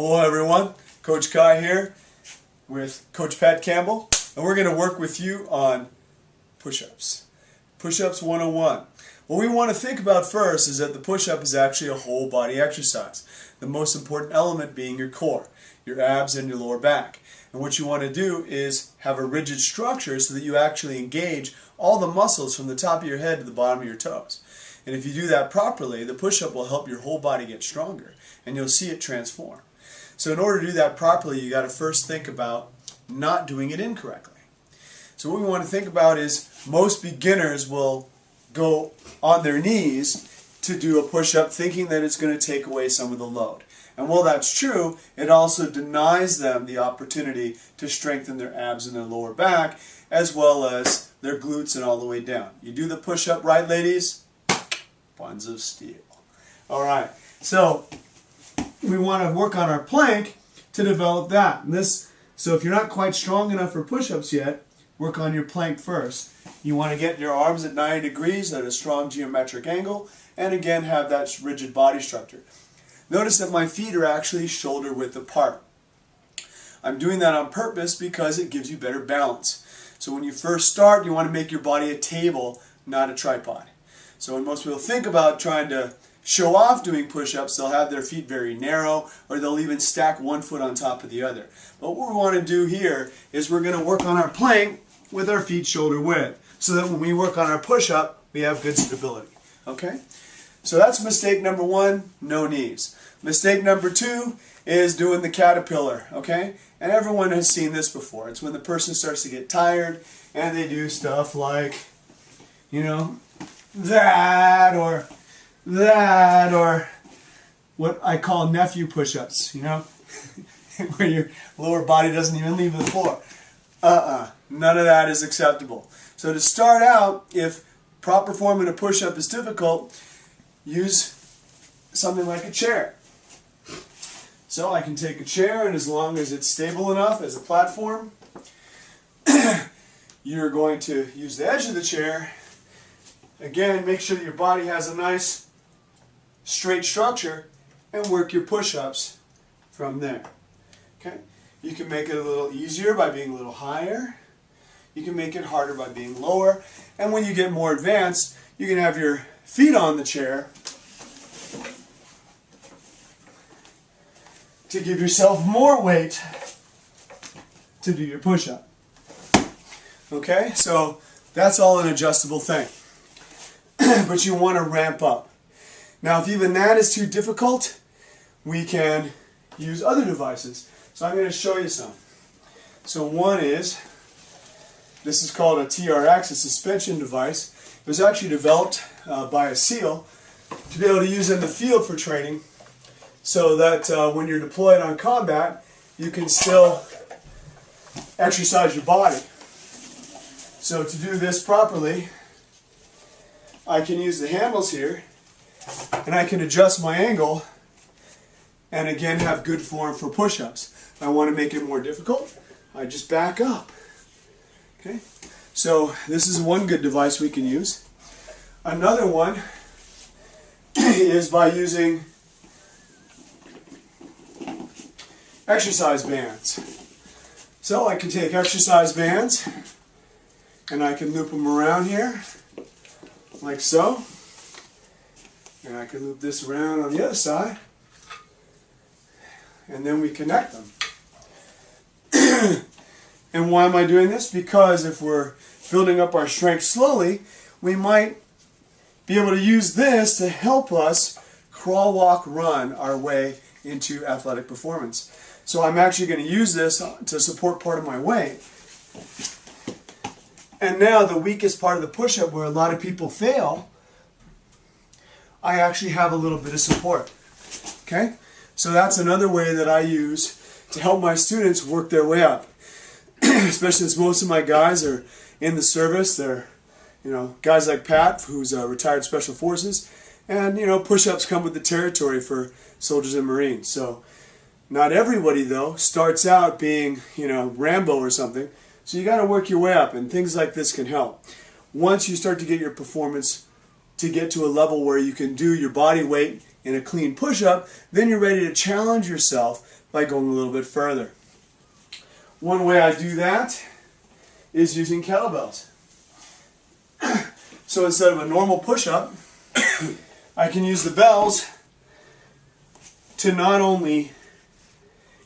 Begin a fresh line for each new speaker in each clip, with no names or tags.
Hello everyone, Coach Kai here with Coach Pat Campbell, and we're going to work with you on push-ups. Push-ups 101. What we want to think about first is that the push-up is actually a whole body exercise. The most important element being your core, your abs and your lower back. And what you want to do is have a rigid structure so that you actually engage all the muscles from the top of your head to the bottom of your toes. And if you do that properly, the push-up will help your whole body get stronger and you'll see it transform. So in order to do that properly, you got to first think about not doing it incorrectly. So what we want to think about is most beginners will go on their knees to do a push-up thinking that it's going to take away some of the load. And while that's true, it also denies them the opportunity to strengthen their abs and their lower back as well as their glutes and all the way down. You do the push-up right, ladies? Buns of steel. Alright, so we want to work on our plank to develop that. So if you're not quite strong enough for push-ups yet, work on your plank first. You want to get your arms at 90 degrees at a strong geometric angle, and again have that rigid body structure. Notice that my feet are actually shoulder width apart. I'm doing that on purpose because it gives you better balance. So when you first start, you want to make your body a table, not a tripod. So when most people think about trying to show off doing push-ups, they'll have their feet very narrow, or they'll even stack one foot on top of the other. But what we want to do here is we're going to work on our plank with our feet shoulder width, so that when we work on our push-up, we have good stability. Okay? So that's mistake number one, no knees. Mistake number two is doing the caterpillar. Okay? And everyone has seen this before. It's when the person starts to get tired and they do stuff like, that or what I call nephew push-ups, where your lower body doesn't even leave the floor. None of that is acceptable. So to start out, if proper form in a push-up is difficult, use something like a chair. So I can take a chair, and as long as it's stable enough as a platform, you're going to use the edge of the chair. Again, make sure that your body has a nice straight structure and work your push-ups from there. Okay? You can make it a little easier by being a little higher. You can make it harder by being lower. And when you get more advanced, you can have your feet on the chair to give yourself more weight to do your push-up. Okay? So that's all an adjustable thing. But you want to ramp up. Now if even that is too difficult, we can use other devices. So I'm going to show you some. So one is, this is called a TRX, a suspension device. It was actually developed by a SEAL to be able to use in the field for training so that when you're deployed on combat, you can still exercise your body. So to do this properly, I can use the handles here, and I can adjust my angle, and again have good form for push-ups. If I want to make it more difficult, I just back up. Okay? So this is one good device we can use. Another one is by using exercise bands. So I can take exercise bands, and I can loop them around here, like so. And I can loop this around on the other side. And then we connect them. And why am I doing this? Because if we're building up our strength slowly, we might be able to use this to help us crawl, walk, run our way into athletic performance. So I'm actually going to use this to support part of my weight. And now the weakest part of the push-up, where a lot of people fail, I actually have a little bit of support. Okay? So that's another way that I use to help my students work their way up. Especially since most of my guys are in the service. They're, guys like Pat, who's a retired Special Forces. And, push-ups come with the territory for soldiers and Marines. So not everybody, though, starts out being, Rambo or something. So you got to work your way up, and things like this can help. Once you start to get your performance to get to a level where you can do your body weight in a clean push-up, then you're ready to challenge yourself by going a little bit further. One way I do that is using kettlebells. So instead of a normal push-up, I can use the bells to not only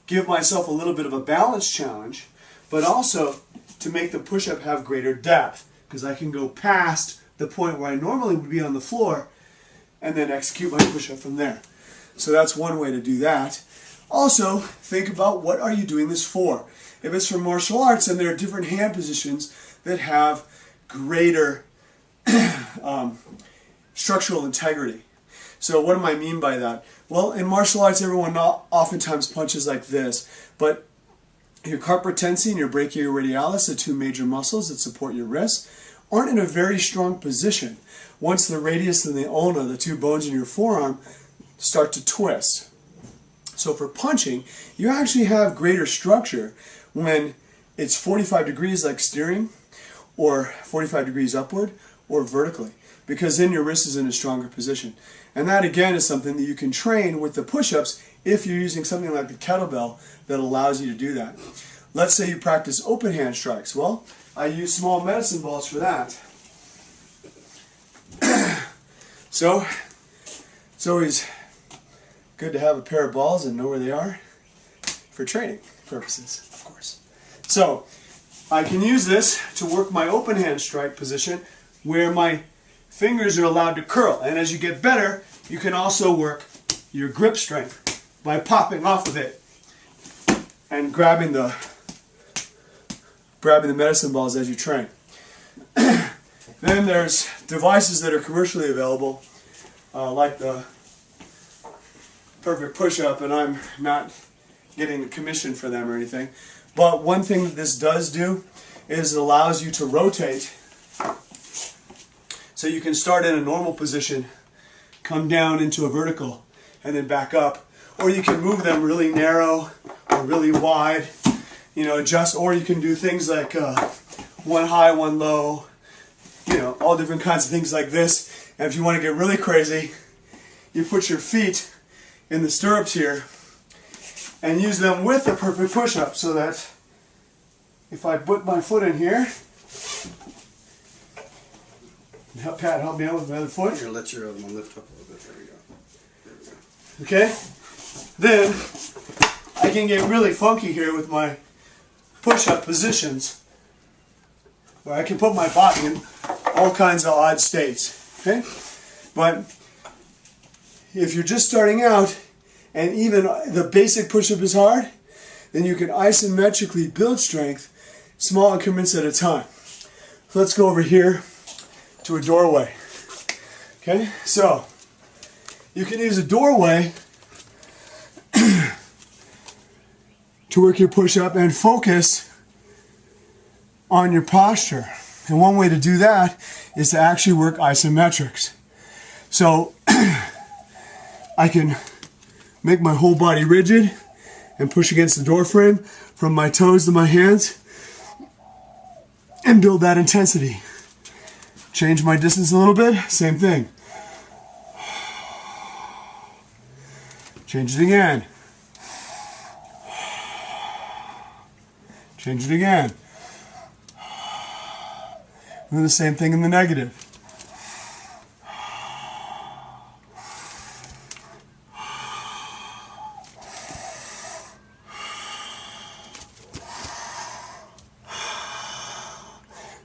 give myself a little bit of a balance challenge, but also to make the push-up have greater depth, because I can go past the point where I normally would be on the floor and then execute my push-up from there. So that's one way to do that. Also, think about what are you doing this for. If it's for martial arts, then there are different hand positions that have greater structural integrity. So what do I mean by that? Well, in martial arts, everyone oftentimes punches like this, but your carpal tensi and your brachioradialis, the two major muscles that support your wrists, aren't in a very strong position once the radius and the ulna, the two bones in your forearm, start to twist. So for punching, you actually have greater structure when it's 45 degrees like steering, or 45 degrees upward, or vertically, because then your wrist is in a stronger position. And that again is something that you can train with the push-ups if you're using something like the kettlebell that allows you to do that. Let's say you practice open hand strikes. Well, I use small medicine balls for that. So it's always good to have a pair of balls and know where they are for training purposes, of course. So I can use this to work my open hand strike position where my fingers are allowed to curl. And as you get better, you can also work your grip strength by popping off of it and grabbing the medicine balls as you train. Then there's devices that are commercially available, like the Perfect Push-Up, and I'm not getting a commission for them or anything. But one thing that this does do is it allows you to rotate. So you can start in a normal position, come down into a vertical, and then back up. Or you can move them really narrow or really wide, adjust. Or you can do things like one high, one low, all different kinds of things like this. And if you want to get really crazy, you put your feet in the stirrups here and use them with the perfect push-up, so that if I put my foot in here, Pat, help me out with my other foot.
Here, let your other one lift up a little bit. There we go.
Okay? Then I can get really funky here with my push-up positions, where I can put my body in all kinds of odd states. Okay? But if you're just starting out and even the basic push-up is hard, then you can isometrically build strength small increments at a time. So let's go over here to a doorway. Okay, so you can use a doorway to work your push-up and focus on your posture. And one way to do that is to actually work isometrics. So I can make my whole body rigid and push against the door frame from my toes to my hands and build that intensity. Change my distance a little bit, same thing. Change it again. Change it again. Do the same thing in the negative.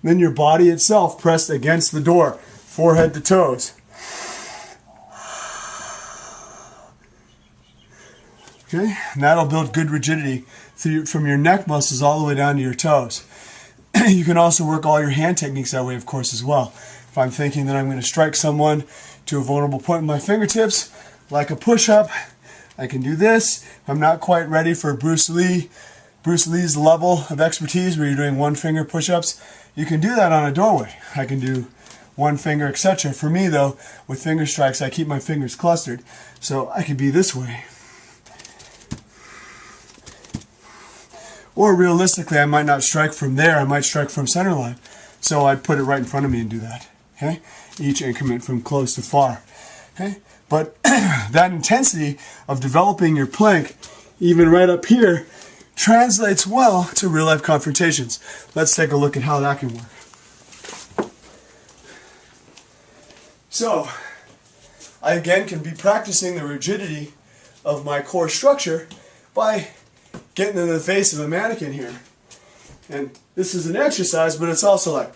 Then your body itself pressed against the door, forehead to toes. Okay, and that'll build good rigidity from your neck muscles all the way down to your toes. You can also work all your hand techniques that way, of course, as well. If I'm thinking that I'm going to strike someone to a vulnerable point with my fingertips, like a push-up, I can do this. If I'm not quite ready for Bruce Lee's level of expertise where you're doing one finger push-ups, you can do that on a doorway. I can do one finger, etc. For me, though, with finger strikes, I keep my fingers clustered, so I could be this way. Or realistically, I might not strike from there, I might strike from center line. So I'd put it right in front of me and do that. Okay? Each increment from close to far. Okay? But that intensity of developing your plank even right up here, translates well to real-life confrontations. Let's take a look at how that can work. So, I again can be practicing the rigidity of my core structure by getting in the face of a mannequin here. And this is an exercise, but it's also like,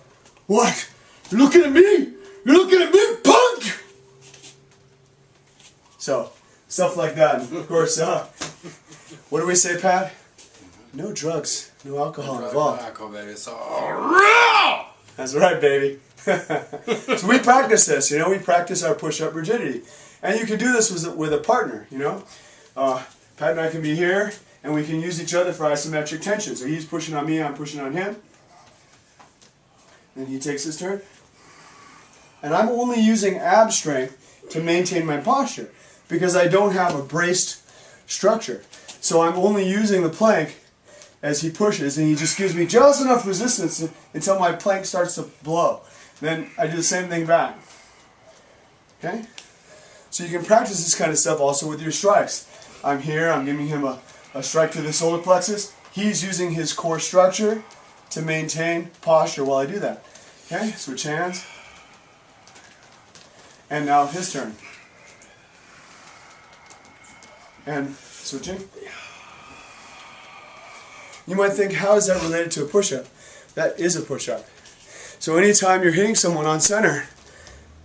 what? You're looking at me? You're looking at me, punk! So, stuff like that. And of course, what do we say, Pat? No drugs, no alcohol involved.
No alcohol, baby. It's all real!
That's right, baby. So we practice this, you know, we practice our push-up rigidity. And you can do this with a partner, you know. Pat and I can be here, and we can use each other for isometric tension. So he's pushing on me, I'm pushing on him. Then he takes his turn. And I'm only using ab strength to maintain my posture because I don't have a braced structure. So I'm only using the plank as he pushes, and he just gives me just enough resistance until my plank starts to blow. Then I do the same thing back. Okay? So you can practice this kind of stuff also with your strikes. I'm here, I'm giving him a strike to the solar plexus. He's using his core structure to maintain posture while I do that. Okay? Switch hands. And now his turn. And switching. You might think, how is that related to a push-up? That is a push-up. So anytime you're hitting someone on center,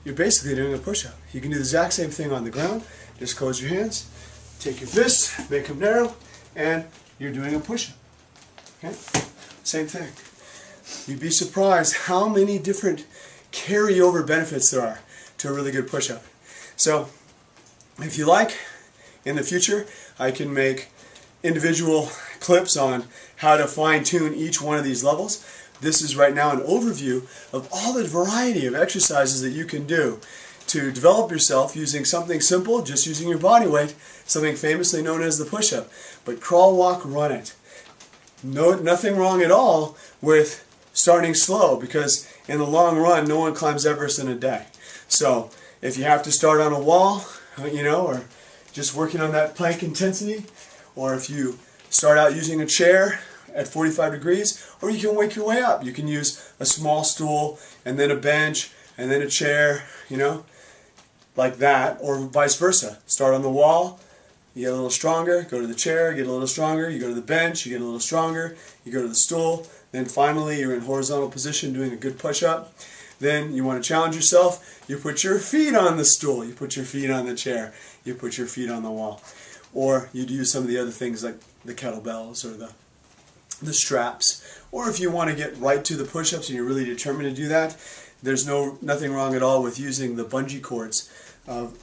you're basically doing a push-up. You can do the exact same thing on the ground. Just close your hands, take your fists, make them narrow, and you're doing a push-up. Okay? Same thing. You'd be surprised how many different carryover benefits there are to a really good push-up. So, if you like, in the future, I can make individual clips on how to fine-tune each one of these levels. This is right now an overview of all the variety of exercises that you can do to develop yourself using something simple, just using your body weight, something famously known as the push-up. But crawl, walk, run it. Nothing wrong at all with starting slow, because in the long run, no one climbs Everest in a day. So if you have to start on a wall, you know, or just working on that plank intensity, or if you start out using a chair at 45 degrees, or you can work your way up. You can use a small stool, and then a bench, and then a chair, you know, like that, or vice versa. Start on the wall, you get a little stronger, go to the chair, get a little stronger, you go to the bench, you get a little stronger, you go to the stool, then finally you're in horizontal position doing a good push-up. Then you want to challenge yourself, you put your feet on the stool, you put your feet on the chair, you put your feet on the wall. Or you do some of the other things like the kettlebells or the straps. Or if you want to get right to the push-ups and you're really determined to do that, there's nothing wrong at all with using the bungee cords,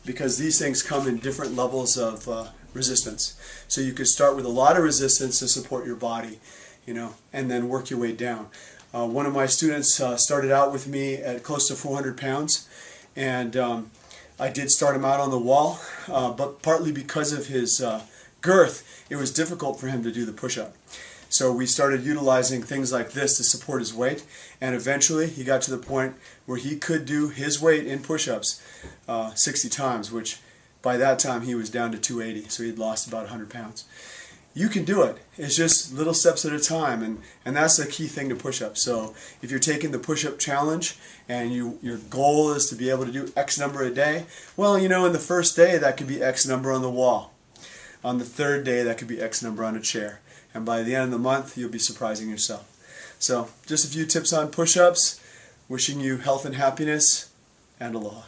because these things come in different levels of resistance. So you could start with a lot of resistance to support your body, you know, and then work your way down. One of my students started out with me at close to 400 pounds, and I did start him out on the wall, but partly because of his girth, it was difficult for him to do the push-up. So we started utilizing things like this to support his weight, and eventually he got to the point where he could do his weight in push-ups 60 times, which by that time he was down to 280, so he'd lost about 100 pounds. You can do it. It's just little steps at a time, and that's the key thing to push-ups. So if you're taking the push-up challenge and your goal is to be able to do X number a day, well, you know, in the first day that could be X number on the wall. On the third day that could be X number on a chair. And by the end of the month, you'll be surprising yourself. So just a few tips on push-ups. Wishing you health and happiness, and aloha.